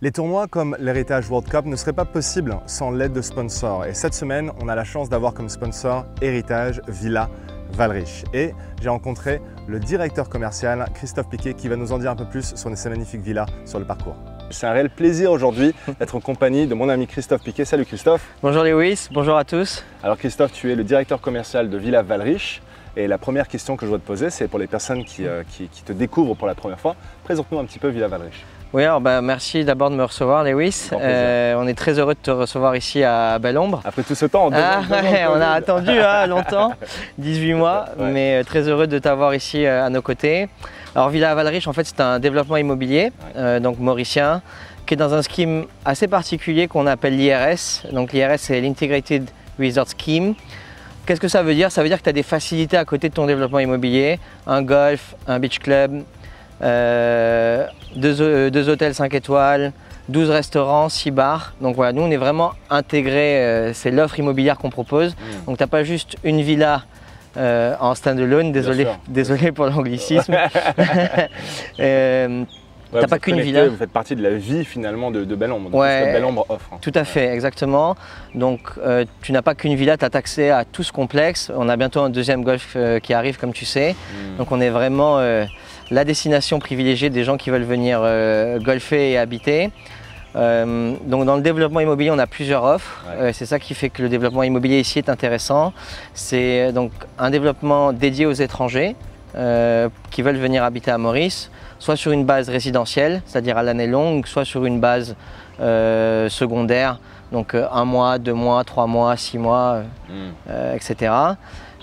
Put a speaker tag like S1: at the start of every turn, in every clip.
S1: Les tournois comme l'Heritage World Cup ne seraient pas possibles sans l'aide de sponsors. Et cette semaine, on a la chance d'avoir comme sponsor Heritage Villa Valriche. Et j'ai rencontré le directeur commercial, Christophe Piquet, qui va nous en dire un peu plus sur ces magnifiques villas sur le parcours. C'est un réel plaisir aujourd'hui d'être en compagnie de mon ami Christophe Piquet. Salut Christophe.
S2: Bonjour Lewis, bonjour à tous.
S1: Alors Christophe, tu es le directeur commercial de Villa Valriche. Et la première question que je dois te poser, c'est pour les personnes qui te découvrent pour la première fois. Présente-nous un petit peu Villa Valriche.
S2: Oui, alors merci d'abord de me recevoir Lewis. On est très heureux de te recevoir ici à Belle-Ombre.
S1: Après tout ce temps,
S2: on a attendu longtemps, 18 mois, ouais. Mais très heureux de t'avoir ici à nos côtés. Alors Villa Valriche, en fait, c'est un développement immobilier, donc mauricien, qui est dans un scheme assez particulier qu'on appelle l'IRS. Donc l'IRS, c'est l'Integrated Resort Scheme. Qu'est-ce que ça veut dire? Ça veut dire que tu as des facilités à côté de ton développement immobilier, un golf, un beach club, deux hôtels 5 étoiles, 12 restaurants, 6 bars. Donc voilà, nous on est vraiment intégrés, c'est l'offre immobilière qu'on propose. Donc tu n'as pas juste une villa en stand-alone, désolé pour l'anglicisme.
S1: T'as pas qu'une villa. Vous faites partie de la vie finalement de Belle-Ombre,
S2: ouais,
S1: ce que Belle-Ombre offre.
S2: Tout à fait, exactement. Donc tu n'as pas qu'une villa, tu as accès à tout ce complexe. On a bientôt un deuxième golf qui arrive comme tu sais. Donc on est vraiment la destination privilégiée des gens qui veulent venir golfer et habiter. Donc dans le développement immobilier, on a plusieurs offres. C'est ça qui fait que le développement immobilier ici est intéressant. C'est donc un développement dédié aux étrangers qui veulent venir habiter à Maurice, soit sur une base résidentielle, c'est-à-dire à l'année longue, soit sur une base secondaire, donc 1 mois, 2 mois, 3 mois, 6 mois, etc.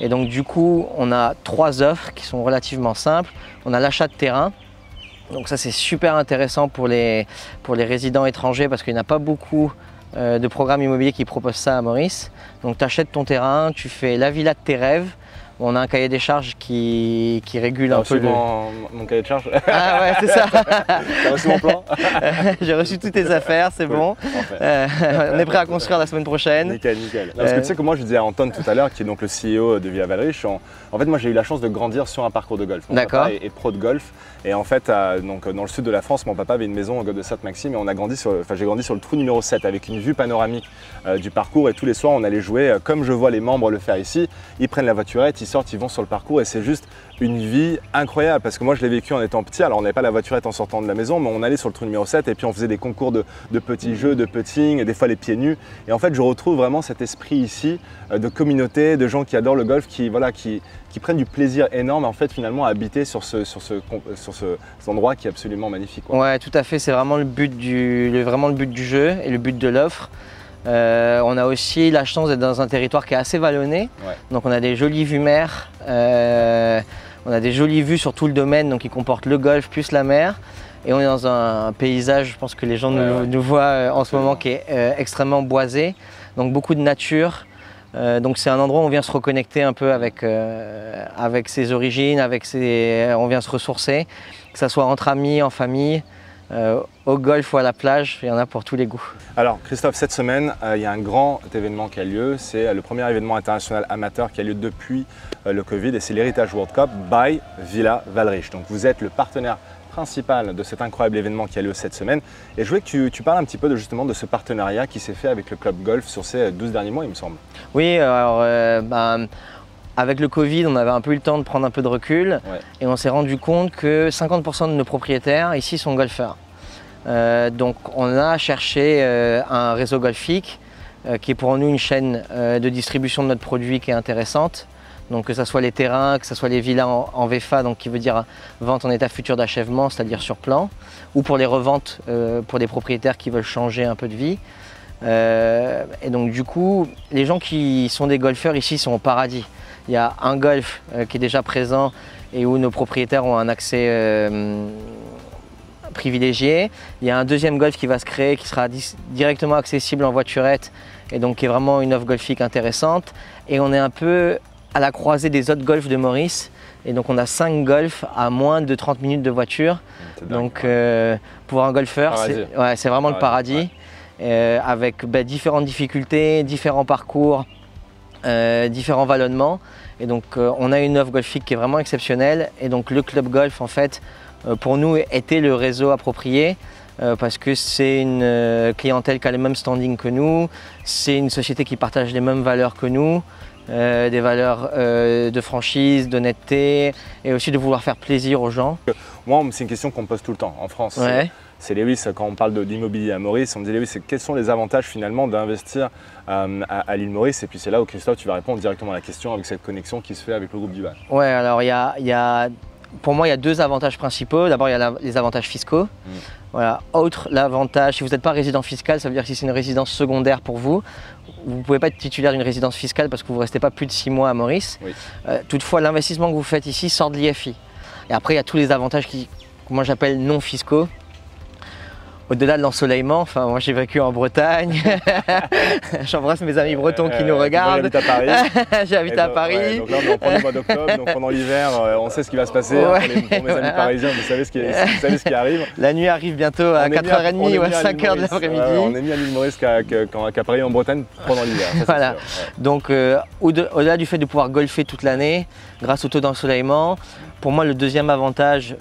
S2: Et donc du coup, on a 3 offres qui sont relativement simples. On a l'achat de terrain. Donc ça c'est super intéressant pour les résidents étrangers parce qu'il n'y a pas beaucoup de programmes immobiliers qui proposent ça à Maurice. Donc tu achètes ton terrain, tu fais la villa de tes rêves. On a un cahier des charges qui régule un peu
S1: mon cahier de charges.
S2: Ah ouais, c'est ça.
S1: T'as reçu mon plan?
S2: J'ai reçu toutes tes affaires, c'est bon. On est prêt à construire la semaine prochaine.
S1: Nickel, nickel. Parce que tu sais que moi je disais à Anton tout à l'heure, qui est donc le CEO de Villa Valriche, en fait moi j'ai eu la chance de grandir sur un parcours de golf. Mon papa est pro de golf. Et en fait, donc, dans le sud de la France, mon papa avait une maison au golf de Sainte-Maxime et on a grandi j'ai grandi sur le trou numéro 7 avec une vue panoramique du parcours. Et tous les soirs, on allait jouer, comme je vois les membres le faire ici. Ils prennent la voiturette, ils sortent, ils vont sur le parcours et c'est juste une vie incroyable. Parce que moi, je l'ai vécu en étant petit. Alors, on n'avait pas la voiturette en sortant de la maison, mais on allait sur le trou numéro 7 et puis on faisait des concours de petits jeux, de putting, des fois les pieds nus. Et en fait, je retrouve vraiment cet esprit ici de communauté, de gens qui adorent le golf, qui prennent du plaisir énorme en fait finalement à habiter sur cet endroit qui est absolument magnifique.
S2: Ouais, tout à fait, c'est vraiment le but du jeu et le but de l'offre. On a aussi la chance d'être dans un territoire qui est assez vallonné, donc on a des jolies vues mer, on a des jolies vues sur tout le domaine, donc qui comporte le golf plus la mer. Et on est dans un paysage, je pense que les gens nous voient en ce moment, qui est extrêmement boisé, donc beaucoup de nature. Donc c'est un endroit où on vient se reconnecter un peu avec ses origines, on vient se ressourcer, que ce soit entre amis, en famille, au golf ou à la plage, il y en a pour tous les goûts.
S1: Alors Christophe, cette semaine, il y a un grand événement qui a lieu, c'est le premier événement international amateur qui a lieu depuis le Covid et c'est l'Heritage World Cup by Villa Valriche. Donc vous êtes le partenaire principal de cet incroyable événement qui a lieu cette semaine. Et je voulais que tu parles un petit peu justement de ce partenariat qui s'est fait avec le club golf sur ces 12 derniers mois, il me semble.
S2: Oui, alors avec le Covid, on avait un peu eu le temps de prendre un peu de recul et on s'est rendu compte que 50% de nos propriétaires ici sont golfeurs. Donc on a cherché un réseau golfique qui est pour nous une chaîne de distribution de notre produit qui est intéressante. Donc que ce soit les terrains, que ce soit les villas en VFA, donc qui veut dire vente en état futur d'achèvement, c'est-à-dire sur plan, ou pour les reventes pour des propriétaires qui veulent changer un peu de vie. Et donc du coup, les gens qui sont des golfeurs ici sont au paradis. Il y a un golf qui est déjà présent et où nos propriétaires ont un accès privilégié. Il y a un deuxième golf qui va se créer, qui sera directement accessible en voiturette et donc qui est vraiment une offre golfique intéressante. Et on est un peu à la croisée des autres golfs de Maurice et donc on a 5 golfs à moins de 30 minutes de voiture. Donc pour un golfeur, c'est vraiment le paradis avec différentes difficultés, différents parcours, différents vallonnements. Et donc on a une offre golfique qui est vraiment exceptionnelle et donc le club golf en fait pour nous était le réseau approprié parce que c'est une clientèle qui a le même standing que nous, c'est une société qui partage les mêmes valeurs que nous, des valeurs de franchise, d'honnêteté et aussi de vouloir faire plaisir aux gens.
S1: Moi, c'est une question qu'on me pose tout le temps en France.
S2: Ouais.
S1: C'est Lewis, quand on parle d'immobilier à Maurice, on me dit Lewis, quels sont les avantages finalement d'investir à l'île Maurice? Et puis c'est là où Christophe, tu vas répondre directement à la question avec cette connexion qui se fait avec le groupe Duval.
S2: Ouais, alors pour moi, il y a deux avantages principaux. D'abord, il y a les avantages fiscaux. Voilà. Autre, l'avantage, si vous n'êtes pas résident fiscal, ça veut dire que si c'est une résidence secondaire pour vous, vous ne pouvez pas être titulaire d'une résidence fiscale parce que vous ne restez pas plus de 6 mois à Maurice. Oui. Toutefois, l'investissement que vous faites ici sort de l'IFI. Et après, il y a tous les avantages que moi j'appelle non fiscaux. Au-delà de l'ensoleillement, enfin moi j'ai vécu en Bretagne, j'embrasse mes amis bretons qui nous regardent.
S1: J'habite à Paris.
S2: J'habite à Paris.
S1: Ouais, donc là on est en plein mois d'octobre, donc pendant l'hiver on sait ce qui va se passer. Ouais. Pour mes amis parisiens, vous savez ce qui arrive.
S2: La nuit arrive bientôt à 4h30 ou à 5h de l'après-midi.
S1: On est mis à l'île Maurice qu'à Paris en Bretagne pendant l'hiver.
S2: Voilà, ouais. Donc au-delà du fait de pouvoir golfer toute l'année, grâce au taux d'ensoleillement, pour moi le deuxième avantage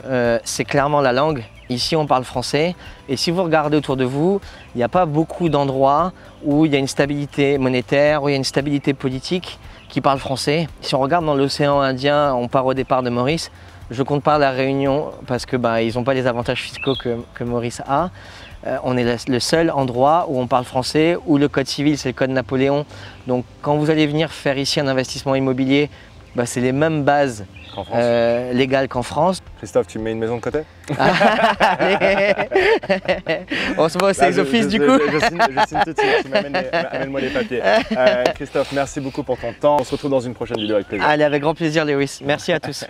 S2: c'est clairement la langue. Ici, on parle français et si vous regardez autour de vous, il n'y a pas beaucoup d'endroits où il y a une stabilité monétaire, où il y a une stabilité politique qui parle français. Si on regarde dans l'océan Indien, on part au départ de Maurice. Je compte pas la Réunion parce que ils n'ont pas les avantages fiscaux que Maurice a. On est le seul endroit où on parle français, où le code civil, c'est le code Napoléon. Donc quand vous allez venir faire ici un investissement immobilier, c'est les mêmes bases légales qu'en France.
S1: Christophe, tu me mets une maison de côté?
S2: On se voit au sales office du coup.
S1: Je signe tout de suite, amène-moi les papiers. Christophe, merci beaucoup pour ton temps. On se retrouve dans une prochaine vidéo avec plaisir.
S2: Allez, avec grand plaisir Lewis. Merci à tous.